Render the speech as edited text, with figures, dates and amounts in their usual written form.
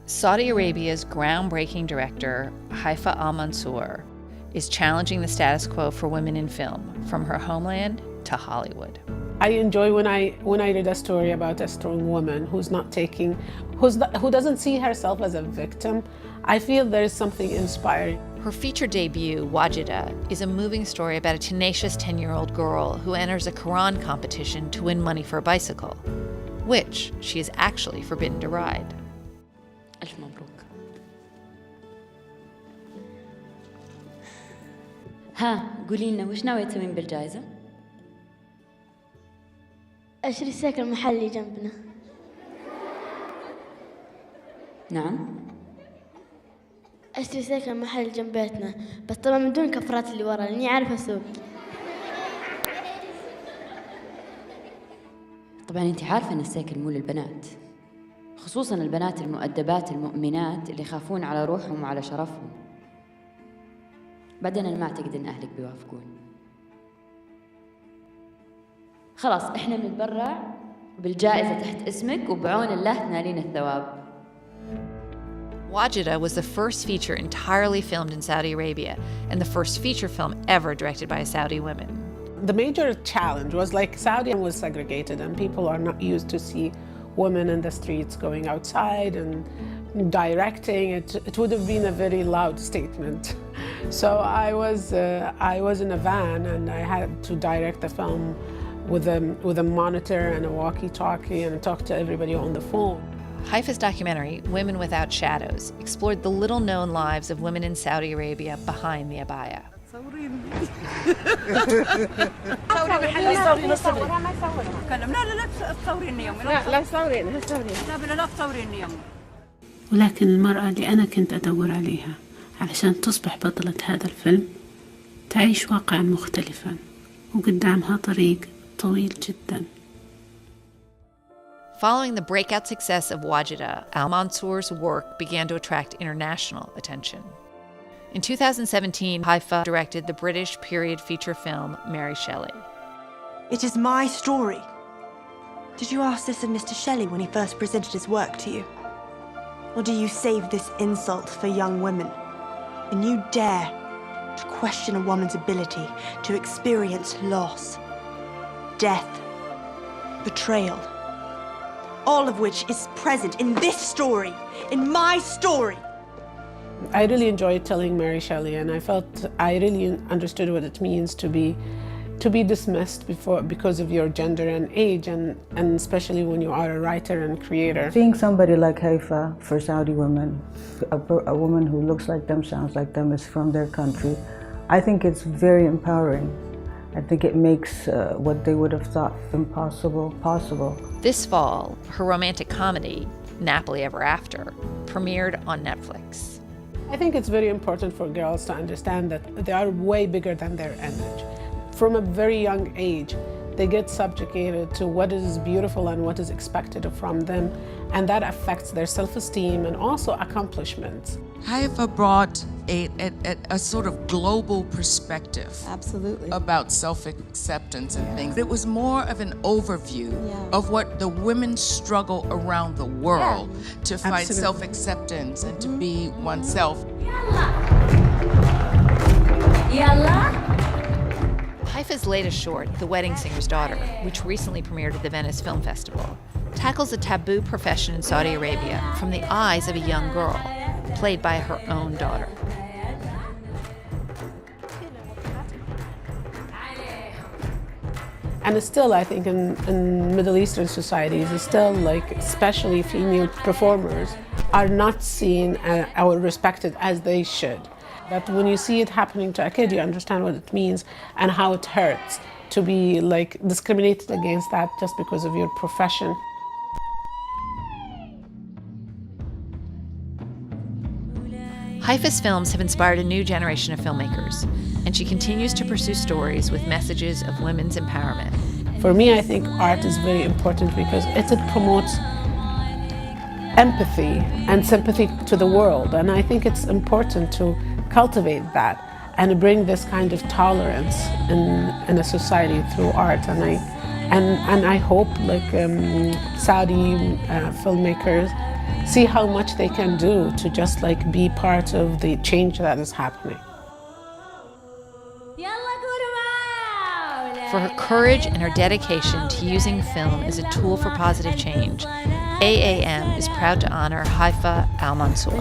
Saudi Arabia's groundbreaking director, Haifaa Al Mansour, is challenging the status quo for women in film, from her homeland to Hollywood. I enjoy when I read a story about a strong woman who doesn't see herself as a victim. I feel there is something inspiring. Her feature debut, Wajida, is a moving story about a tenacious 10-year-old girl who enters a Quran competition to win money for a bicycle, which she is actually forbidden to ride. ألف مبروك. ها قولي لنا وش ناوية تسوين بالجائزة؟ أشتري سيكل محلي جنبنا. نعم. أشتري سيكل محلي جنب بيتنا، بس طبعا من دون كفرات اللي ورا لأني عارفة أسوق. طبعا أنت عارفة أن السيكل مو للبنات، خصوصا البنات المؤدبات المؤمنات اللي يخافون على روحهم وعلى شرفهم. بعدين أنا ما أعتقد أن أهلك بيوافقون. خلاص إحنا بنتبرع بالجائزة تحت اسمك وبعون الله تنالين الثواب. Wajida was the first feature entirely filmed in Saudi Arabia and the first feature film ever directed by a Saudi woman. The major challenge was like Saudi was segregated and people are not used to see women in the streets going outside and directing. It would have been a very loud statement. So I was in a van and I had to direct the film with a monitor and a walkie-talkie and talk to everybody on the phone. Haifaa's documentary, Women Without Shadows, explored the little-known lives of women in Saudi Arabia behind the abaya. ولكن المرأة اللي أنا كنت أدور عليها علشان تصبح بطلة هذا الفيلم تعيش واقعا مختلفا وقدامها طريق طويل جدا. Following the breakout success of Wajida, Al Mansour's work began to attract international attention. In 2017, Haifaa directed the British period feature film Mary Shelley. It is my story. Did you ask this of Mr. Shelley when he first presented his work to you? Or do you save this insult for young women? And you dare to question a woman's ability to experience loss, death, betrayal, all of which is present in this story, in my story. I really enjoyed telling Mary Shelley, and I felt I really understood what it means to be dismissed because of your gender and age, and especially when you are a writer and creator. Seeing somebody like Haifaa for Saudi women, a woman who looks like them, sounds like them, is from their country, I think it's very empowering. I think it makes what they would have thought impossible possible. This fall, her romantic comedy, Nappily Ever After, premiered on Netflix. I think it's very important for girls to understand that they are way bigger than their image. From a very young age, they get subjugated to what is beautiful and what is expected from them, and that affects their self-esteem and also accomplishments. Haifaa brought a sort of global perspective. Absolutely. About self-acceptance and things. It was more of an overview of what the women struggle around the world to find self-acceptance and to be oneself. Haifaa's latest short, The Wedding Singer's Daughter, which recently premiered at the Venice Film Festival, tackles a taboo profession in Saudi Arabia from the eyes of a young girl, played by her own daughter. And still, I think in Middle Eastern societies, it's still like, especially female performers, are not seen or respected as they should. But when you see it happening to a kid, you understand what it means and how it hurts to be like discriminated against that just because of your profession. Haifaa's films have inspired a new generation of filmmakers, and she continues to pursue stories with messages of women's empowerment. For me, I think art is very important because it promotes empathy and sympathy to the world, and I think it's important to cultivate that and bring this kind of tolerance in a society through art. And I hope like Saudi filmmakers see how much they can do to just like be part of the change that is happening. For her courage and her dedication to using film as a tool for positive change, AAM is proud to honor Haifaa Al Mansour.